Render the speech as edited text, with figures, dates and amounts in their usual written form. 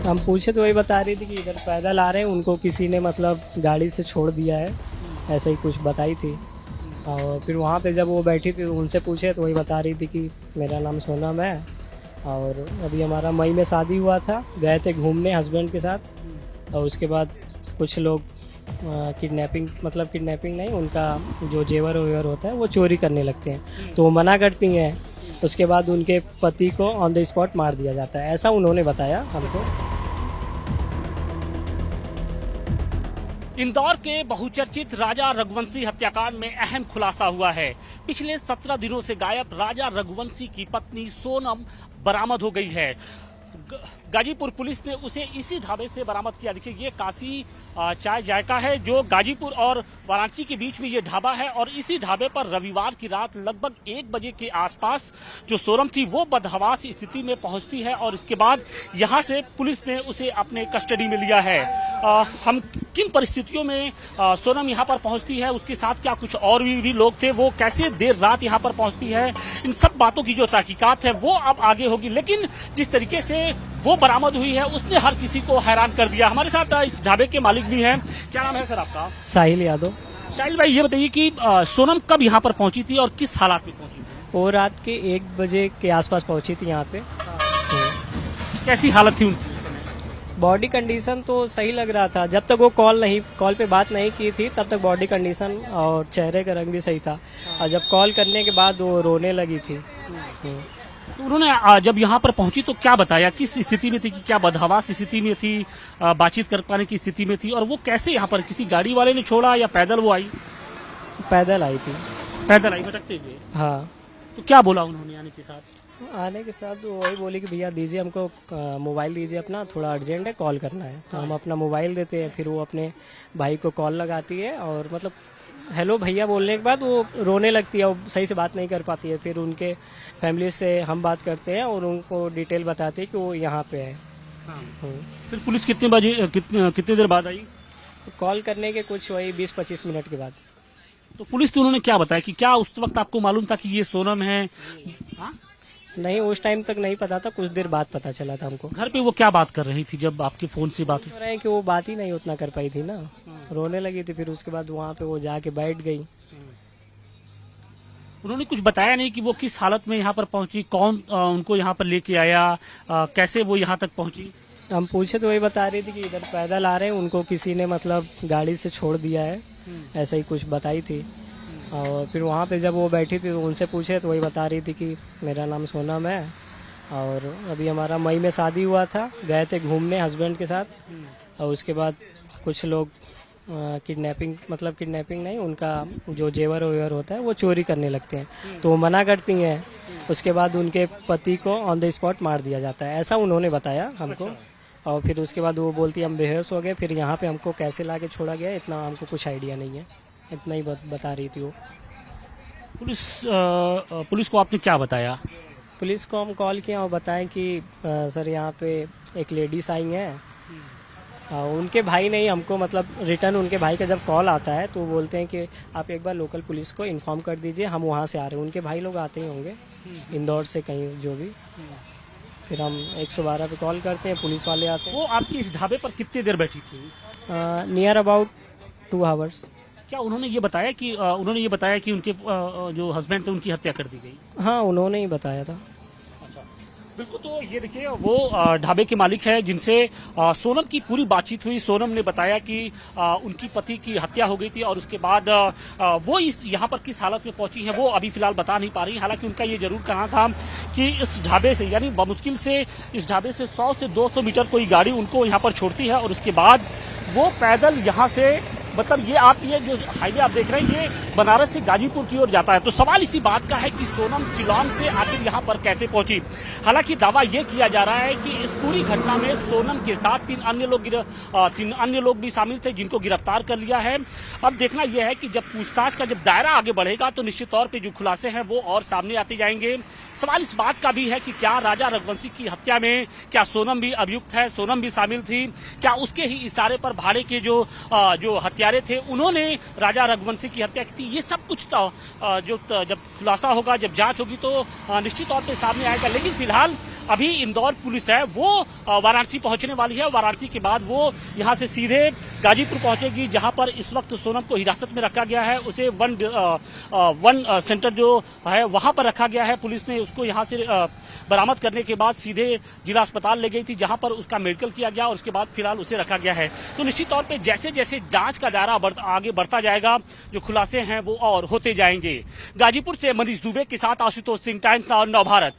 हम पूछे तो वही बता रही थी कि इधर पैदल आ रहे हैं, उनको किसी ने मतलब गाड़ी से छोड़ दिया है, ऐसे ही कुछ बताई थी। और फिर वहाँ पे जब वो बैठी थी उनसे पूछे तो वही बता रही थी कि मेरा नाम सोनम है और अभी हमारा मई में शादी हुआ था, गए थे घूमने हस्बैंड के साथ और उसके बाद कुछ लोग किडनैपिंग नहीं, उनका जो जेवर वेवर होता है वो चोरी करने लगते हैं, तो वो मना करती हैं। उसके बाद उनके पति को ऑन द स्पॉट मार दिया जाता है, ऐसा उन्होंने बताया हमको। इंदौर के बहुचर्चित राजा रघुवंशी हत्याकांड में अहम खुलासा हुआ है। पिछले 17 दिनों से गायब राजा रघुवंशी की पत्नी सोनम बरामद हो गई है। गाजीपुर पुलिस ने उसे इसी ढाबे से बरामद किया। देखिए, ये काशी चाय जायका है जो गाजीपुर और वाराणसी के बीच में ये ढाबा है और इसी ढाबे पर रविवार की रात लगभग 1 बजे के आसपास जो सोनम थी वो बदहवास स्थिति में पहुंचती है और इसके बाद यहां से पुलिस ने उसे अपने कस्टडी में लिया है। हम किन परिस्थितियों में सोनम यहां पर पहुंचती है, उसके साथ क्या कुछ और भी लोग थे, वो कैसे देर रात यहां पर पहुंचती है, इन सब बातों की जो तहकीकात है वो अब आगे होगी। लेकिन जिस तरीके से वो बरामद हुई है उसने हर किसी को हैरान कर दिया। हमारे साथ इस ढाबे के मालिक भी हैं। क्या नाम है सर आपका? साहिल यादव। साहिल भाई, ये बताइए कि सोनम कब यहाँ पर पहुंची थी और किस हालात में पहुंची थी? वो रात के 1 बजे के आसपास पहुंची थी यहाँ पे। कैसी हालत थी उनकी? बॉडी कंडीशन तो सही लग रहा था, जब तक वो कॉल पे बात नहीं की थी तब तक बॉडी कंडीशन और चेहरे का रंग भी सही था, और जब कॉल करने के बाद वो रोने लगी थी। तो उन्होंने जब यहाँ पर पहुंची तो क्या बताया, किस स्थिति में थी, कि क्या बदहवास स्थिति में थी, बातचीत कर पाने की स्थिति में थी, और वो कैसे यहाँ पर किसी गाड़ी वाले ने छोड़ा या पैदल वो आई? पैदल आई थी। पैदल आई भटकते हुए? हाँ। तो क्या बोला उन्होंने आने के साथ? आने के साथ वो वही बोली कि भैया दीजिए हमको मोबाइल दीजिए अपना, थोड़ा अर्जेंट है, कॉल करना है। तो हम अपना मोबाइल देते हैं, फिर वो अपने भाई को कॉल लगाती है और मतलब हेलो भैया बोलने के बाद वो रोने लगती है और सही से बात नहीं कर पाती है। फिर उनके फैमिली से हम बात करते हैं और उनको डिटेल बताते हैं कि वो यहाँ पे है। फिर पुलिस कितनी देर बाद आई? कॉल करने के कुछ वही 20-25 मिनट के बाद। तो पुलिस ने उन्होंने क्या बताया, कि क्या उस वक्त आपको मालूम था कि ये सोनम है? हाँ? नहीं, उस टाइम तक नहीं पता था, कुछ देर बाद पता चला था हमको। घर पे वो क्या बात कर रही थी जब आपके फोन से बात हुई? रहे हैं कि वो बात ही नहीं उतना कर पाई थी ना, रोने लगी थी। फिर उसके बाद वहाँ पे वो जाके बैठ गई। उन्होंने कुछ बताया नहीं कि वो किस हालत में यहाँ पर पहुंची, कौन उनको यहाँ पर लेके आया, कैसे वो यहाँ तक पहुंची? हम पूछे तो वही बता रही थी कि इधर पैदल आ रहे हैं, उनको किसी ने मतलब गाड़ी से छोड़ दिया है, ऐसे ही कुछ बताई थी। और फिर वहाँ पे जब वो बैठी थी तो उनसे पूछे तो वही बता रही थी कि मेरा नाम सोनम है और अभी हमारा मई में शादी हुआ था, गए थे घूमने हस्बैंड के साथ और उसके बाद कुछ लोग किडनैपिंग नहीं, उनका जो जेवर वेवर होता है वो चोरी करने लगते हैं, तो वो मना करती हैं। उसके बाद उनके पति को ऑन द स्पॉट मार दिया जाता है, ऐसा उन्होंने बताया हमको। और फिर उसके बाद वो बोलती हम बेहोश हो गए, फिर यहाँ पे हमको कैसे लाके छोड़ा गया इतना हमको कुछ आइडिया नहीं है, इतना ही बता रही थी वो। पुलिस को आपने क्या बताया? पुलिस को हम कॉल किया और बताएं कि सर यहाँ पे एक लेडीज आई हैं। उनके भाई नहीं, हमको मतलब रिटर्न उनके भाई का जब कॉल आता है तो वो बोलते हैं कि आप एक बार लोकल पुलिस को इन्फॉर्म कर दीजिए, हम वहाँ से आ रहे हैं। उनके भाई लोग आते ही होंगे इंदौर से कहीं जो भी। फिर हम 112 पे कॉल करते हैं, पुलिस वाले आते हैं। वो आपकी इस ढाबे पर कितनी देर बैठी थी? Near about 2 hours. क्या उन्होंने ये बताया कि उनके जो हस्बैंड थे उनकी हत्या कर दी गई? हाँ, उन्होंने ही बताया था। बिल्कुल। तो ये देखिए, वो ढाबे के मालिक है जिनसे सोनम की पूरी बातचीत हुई। सोनम ने बताया कि उनकी पति की हत्या हो गई थी और उसके बाद वो यहाँ पर किस हालत में पहुंची है वो अभी फिलहाल बता नहीं पा रही। हालांकि उनका ये जरूर कहना था कि इस ढाबे से, यानी बमुश्किल से इस ढाबे से 100 से 200 मीटर कोई गाड़ी उनको यहाँ पर छोड़ती है और उसके बाद वो पैदल यहाँ से, मतलब ये जो हाईवे आप देख रहे हैं ये बनारस से गाजीपुर की ओर जाता है। तो सवाल इसी बात का है कि सोनम शिलांग से आखिर यहाँ पर कैसे पहुंची। हालांकि दावा ये किया जा रहा है कि इस पूरी घटना में सोनम के साथ 3 अन्य लोग भी शामिल थे जिनको गिरफ्तार कर लिया है। अब देखना यह है कि जब पूछताछ का जब दायरा आगे बढ़ेगा तो निश्चित तौर पर जो खुलासे हैं वो और सामने आते जाएंगे। सवाल इस बात का भी है कि क्या राजा रघुवंशी की हत्या में क्या सोनम भी अभियुक्त है, सोनम भी शामिल थी, क्या उसके ही इशारे पर भाड़े के जो हत्यारे थे उन्होंने राजा रघुवंशी की हत्या की थी। ये सब कुछ जब खुलासा होगा, जब जांच होगी तो निश्चित तौर पे सामने आएगा। लेकिन फिलहाल अभी इंदौर पुलिस है वो वाराणसी पहुंचने वाली है। वाराणसी के बाद वो यहां से सीधे गाजीपुर पहुंचेगी, जहां पर इस वक्त सोनम को हिरासत में रखा गया है। उसे वन सेंटर जो है वहां पर रखा गया है। पुलिस ने उसको यहां से बरामद करने के बाद सीधे जिला अस्पताल ले गई थी, जहां पर उसका मेडिकल किया गया और उसके बाद फिलहाल उसे रखा गया है। तो निश्चित तौर पे जैसे जैसे जांच का दायरा आगे बढ़ता जाएगा, जो खुलासे हैं वो और होते जाएंगे। गाजीपुर से मनीष दुबे के साथ आशुतोष सिंह, टाइम्स नाउ नव भारत।